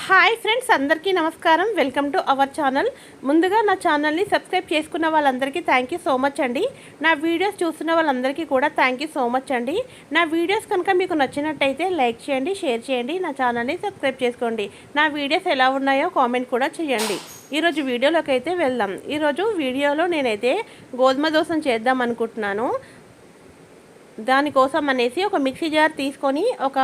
Hi friends, అందరికీ నమస్కారం. Welcome to our channel. ముందుగా నా ఛానల్ని సబ్స్క్రైబ్ చేసుకున్న వాళ్ళందరికీ థ్యాంక్ యూ సో మచ్ అండి. నా వీడియోస్ చూస్తున్న వాళ్ళందరికీ కూడా థ్యాంక్ యూ సో మచ్ అండి. నా వీడియోస్ కనుక మీకు నచ్చినట్టయితే లైక్ చేయండి, షేర్ చేయండి, నా ఛానల్ని సబ్స్క్రైబ్ చేసుకోండి. నా వీడియోస్ ఎలా ఉన్నాయో కామెంట్ కూడా చేయండి. ఈరోజు వీడియోలోకి అయితే వెళ్దాం. ఈరోజు వీడియోలో నేనైతే గోధుమ దోస చేద్దాం అనుకుంటున్నాను. దానికోసం అనేసి ఒక మిక్సీ జార్ తీసుకొని ఒక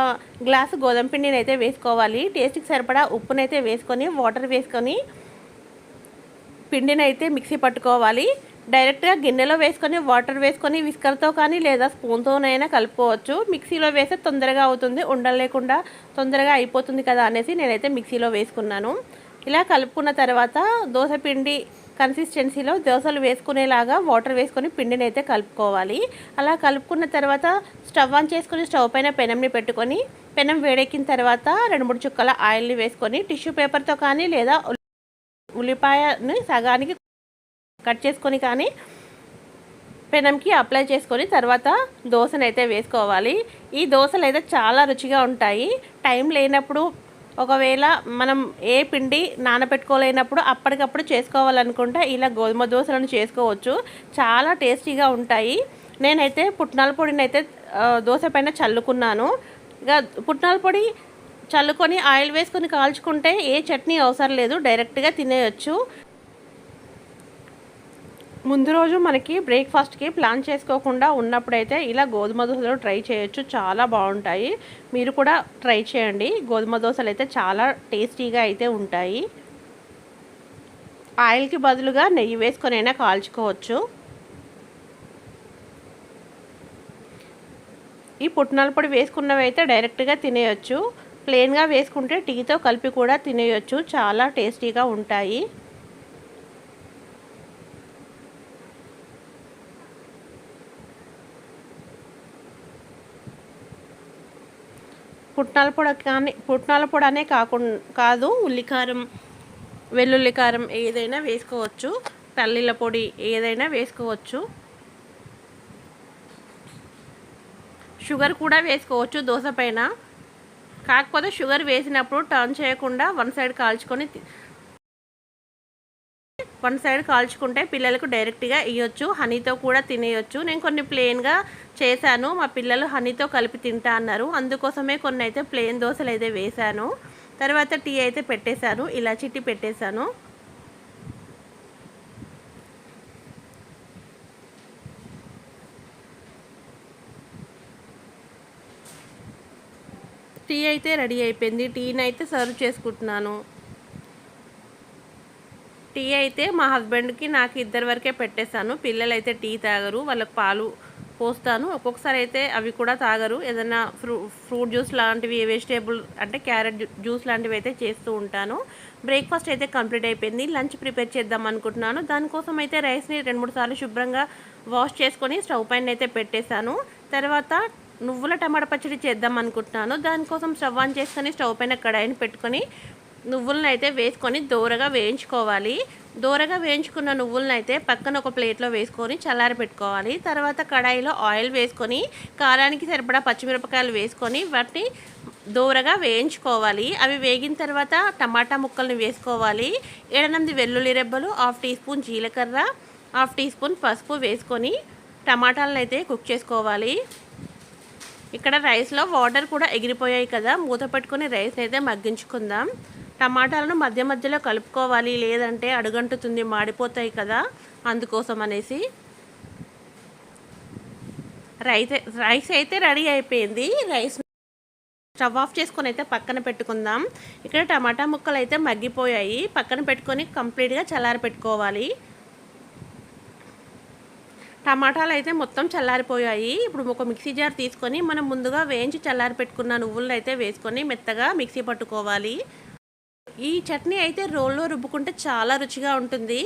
గ్లాసు గోధుమ పిండిని అయితే వేసుకోవాలి. టేస్ట్కి సరిపడా ఉప్పునైతే వేసుకొని వాటర్ వేసుకొని పిండిని అయితే మిక్సీ పట్టుకోవాలి. డైరెక్ట్గా గిన్నెలో వేసుకొని వాటర్ వేసుకొని విస్కర్తో కానీ లేదా స్పూన్తోనైనా కలుపుకోవచ్చు. మిక్సీలో వేస్తే తొందరగా అవుతుంది, ఉండలేకుండా తొందరగా అయిపోతుంది కదా అనేసి నేనైతే మిక్సీలో వేసుకున్నాను. ఇలా కలుపుకున్న తర్వాత దోశ పిండి కన్సిస్టెన్సీలో దోశలు వేసుకునేలాగా వాటర్ వేసుకొని పిండిని అయితే కలుపుకోవాలి. అలా కలుపుకున్న తర్వాత స్టవ్ ఆన్ చేసుకొని స్టవ్ పైన పెనంని పెట్టుకొని పెనం వేడెక్కిన తర్వాత 2-3 చుక్కల ఆయిల్ని వేసుకొని టిష్యూ పేపర్తో కానీ లేదా ఉల్లిపాయని సగానికి కట్ చేసుకొని కానీ పెనంకి అప్లై చేసుకొని తర్వాత దోశను అయితే వేసుకోవాలి. ఈ దోశలు అయితే చాలా రుచిగా ఉంటాయి. టైం లేనప్పుడు, ఒకవేళ మనం ఏ పిండి నానబెట్టుకోలేనప్పుడు అప్పటికప్పుడు చేసుకోవాలనుకుంటే ఇలా గోధుమ దోశలను చేసుకోవచ్చు. చాలా టేస్టీగా ఉంటాయి. నేనైతే పుట్నాల పొడిని అయితే దోశ పైన చల్లుకున్నాను. ఇక పుట్నాల పొడి చల్లుకొని ఆయిల్ వేసుకొని కాల్చుకుంటే ఏ చట్నీ అవసరం లేదు, డైరెక్ట్గా తినేయచ్చు. ముందు రోజు మనకి బ్రేక్ఫాస్ట్కి ప్లాన్ చేసుకోకుండా ఉన్నప్పుడైతే ఇలా గోధుమ దోశలు ట్రై చేయొచ్చు, చాలా బాగుంటాయి. మీరు కూడా ట్రై చేయండి. గోధుమ దోశలు అయితే చాలా టేస్టీగా అయితే ఉంటాయి. ఆయిల్కి బదులుగా నెయ్యి వేసుకొని అయినా కాల్చుకోవచ్చు. ఈ పుట్నాల పొడి వేసుకున్నవి అయితే డైరెక్ట్గా తినేయచ్చు. ప్లెయిన్గా వేసుకుంటే టీతో కలిపి కూడా తినేయచ్చు, చాలా టేస్టీగా ఉంటాయి. పుట్నాల పొడి అనే కాదు, ఉల్లికారం, వెల్లుల్లి కారం ఏదైనా వేసుకోవచ్చు. పల్లీల పొడి ఏదైనా వేసుకోవచ్చు. షుగర్ కూడా వేసుకోవచ్చు దోశ పైన. కాకపోతే షుగర్ వేసినప్పుడు టర్న్ చేయకుండా వన్ సైడ్ కాల్చుకుంటే పిల్లలకు డైరెక్ట్గా ఇవ్వచ్చు. హనీతో కూడా తినేయచ్చు. నేను కొన్ని ప్లెయిన్గా చేశాను, మా పిల్లలు హనీతో కలిపి తింటా అన్నారు. అందుకోసమే కొన్ని అయితే ప్లెయిన్ దోశలు అయితే వేశాను. తర్వాత టీ అయితే పెట్టేశాను, ఇలాచీ టీ పెట్టేశాను. టీ అయితే రెడీ అయిపోయింది. టీని అయితే సర్వ్ చేసుకుంటున్నాను. టీ అయితే మా హస్బెండ్కి నాకు ఇద్దరి వరకే పెట్టేశాను. పిల్లలు అయితే టీ తాగరు, వాళ్ళకి పాలు పోస్తాను. ఒక్కొక్కసారి అయితే అవి కూడా తాగరు. ఏదైనా ఫ్రూట్ జ్యూస్ లాంటివి, వెజిటేబుల్ అంటే క్యారెట్ జ్యూస్ లాంటివి అయితే చేస్తూ ఉంటాను. బ్రేక్ఫాస్ట్ అయితే కంప్లీట్ అయిపోయింది. లంచ్ ప్రిపేర్ చేద్దాం అనుకుంటున్నాను. దానికోసం అయితే రైస్ని 2-3 సార్లు శుభ్రంగా వాష్ చేసుకొని స్టవ్ పైన అయితే పెట్టేశాను. తర్వాత నువ్వుల టమాటా పచ్చడి చేద్దాం అనుకుంటున్నాను. దానికోసం స్టవ్ ఆన్ చేసుకొని స్టవ్ పైన కడాయిని పెట్టుకొని నువ్వులను అయితే వేసుకొని దోరగా వేయించుకోవాలి. దోరగా వేయించుకున్న నువ్వులను అయితే పక్కన ఒక ప్లేట్లో వేసుకొని చల్లారి పెట్టుకోవాలి. తర్వాత కడాయిలో ఆయిల్ వేసుకొని కారానికి సరిపడా పచ్చిమిరపకాయలు వేసుకొని వాటిని దోరగా వేయించుకోవాలి. అవి వేగిన తర్వాత టమాటా ముక్కల్ని వేసుకోవాలి. 7-8 వెల్లుల్లి రెబ్బలు, 1/2 టీ స్పూన్ జీలకర్ర, 1/2 టీ స్పూన్ పసుపు వేసుకొని టమాటాలను అయితే కుక్ చేసుకోవాలి. ఇక్కడ రైస్లో వాటర్ కూడా ఎగిరిపోయాయి కదా, మూత పెట్టుకొని రైస్ అయితే మగ్గించుకుందాం. టమాటాలను మధ్య మధ్యలో కలుపుకోవాలి, లేదంటే అడుగంటుతుంది, మాడిపోతాయి కదా, అందుకోసం అనేసి. రైస్ అయితే రెడీ అయిపోయింది. రైస్ స్టవ్ ఆఫ్ చేసుకొని అయితే పక్కన పెట్టుకుందాం. ఇక్కడ టమాటా ముక్కలు అయితే మగ్గిపోయాయి, పక్కన పెట్టుకొని కంప్లీట్గా చల్లారి పెట్టుకోవాలి. టమాటాలు అయితే మొత్తం చల్లారిపోయాయి. ఇప్పుడు ఒక మిక్సీ జార్ తీసుకొని మనం ముందుగా వేయించి చల్లారి పెట్టుకున్న నువ్వులను అయితే వేసుకొని మెత్తగా మిక్సీ పట్టుకోవాలి. ఈ చట్నీ అయితే రోల్లో రుబ్బుకుంటే చాలా రుచిగా ఉంటుంది.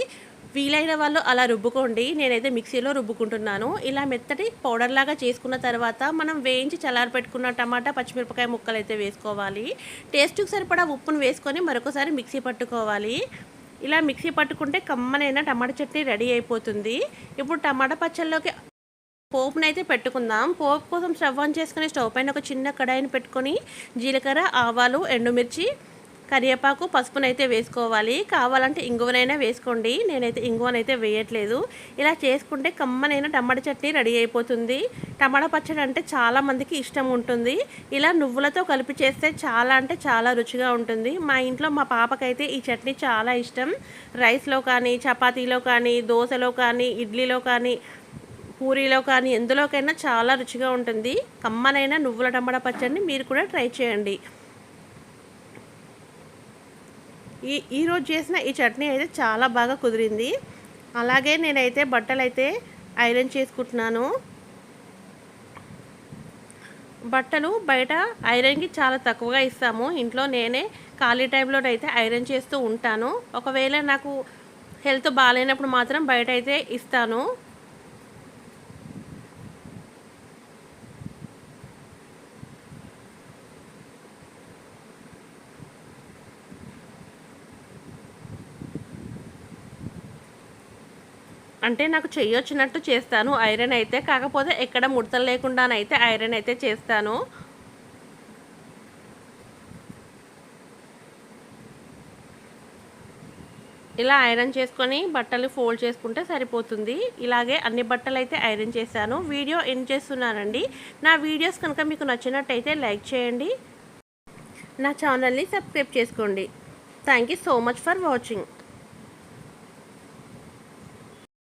వీలైన వాళ్ళు అలా రుబ్బుకోండి. నేనైతే మిక్సీలో రుబ్బుకుంటున్నాను. ఇలా మెత్తటి పౌడర్ లాగా చేసుకున్న తర్వాత మనం వేయించి చల్లారి పెట్టుకున్న టమాటా, పచ్చిమిరపకాయ ముక్కలు అయితే వేసుకోవాలి. టేస్ట్కి సరిపడా ఉప్పును వేసుకొని మరొకసారి మిక్సీ పట్టుకోవాలి. ఇలా మిక్సీ పట్టుకుంటే కమ్మనైన టమాటా చట్నీ రెడీ అయిపోతుంది. ఇప్పుడు టమాటా పచ్చళ్ళలోకి పోపునైతే పెట్టుకుందాం. పోపు కోసం స్టవ్ ఆన్ చేసుకుని స్టవ్ పైన ఒక చిన్న కడాయిని పెట్టుకొని జీలకర్ర, ఆవాలు, ఎండుమిర్చి, కరివేపాకు పసుపునైతే వేసుకోవాలి. కావాలంటే ఇంగువనైనా వేసుకోండి. నేనైతే ఇంగువనైతే వేయట్లేదు. ఇలా చేసుకుంటే కమ్మనైన టమాటా చట్నీ రెడీ అయిపోతుంది. టమాటా పచ్చడి అంటే చాలామందికి ఇష్టం ఉంటుంది. ఇలా నువ్వులతో కలిపి చేస్తే చాలా అంటే చాలా రుచిగా ఉంటుంది. మా ఇంట్లో మా పాపకైతే ఈ చట్నీ చాలా ఇష్టం. రైస్లో కానీ, చపాతీలో కానీ, దోశలో కానీ, ఇడ్లీలో కానీ, పూరీలో కానీ ఎందులోకైనా చాలా రుచిగా ఉంటుంది. కమ్మనైన నువ్వుల టమాటా పచ్చడిని మీరు కూడా ట్రై చేయండి. ఈరోజు చేసిన ఈ చట్నీ అయితే చాలా బాగా కుదిరింది. అలాగే నేనైతే బట్టలు అయితే ఐరన్ చేసుకుంటున్నాను. బట్టలు బయట ఐరన్కి చాలా తక్కువగా ఇస్తాము. ఇంట్లో నేనే ఖాళీ టైంలో అయితే ఐరన్ చేస్తూ ఉంటాను. ఒకవేళ నాకు హెల్త్ బాగాలేనప్పుడు మాత్రం బయట అయితే ఇస్తాను. అంటే నాకు చెయ్యొచ్చినట్టు చేస్తాను ఐరన్ అయితే. కాకపోతే ఎక్కడ ముడతలు లేకుండానైతే ఐరన్ అయితే చేస్తాను. ఇలా ఐరన్ చేసుకొని బట్టలు ఫోల్డ్ చేసుకుంటే సరిపోతుంది. ఇలాగే అన్ని బట్టలు అయితే ఐరన్ చేశాను. వీడియో ఎండ్ చేస్తున్నానండి. నా వీడియోస్ కనుక మీకు నచ్చినట్టయితే లైక్ చేయండి. నా ఛానల్ని సబ్స్క్రైబ్ చేసుకోండి. Thank you so much for watching.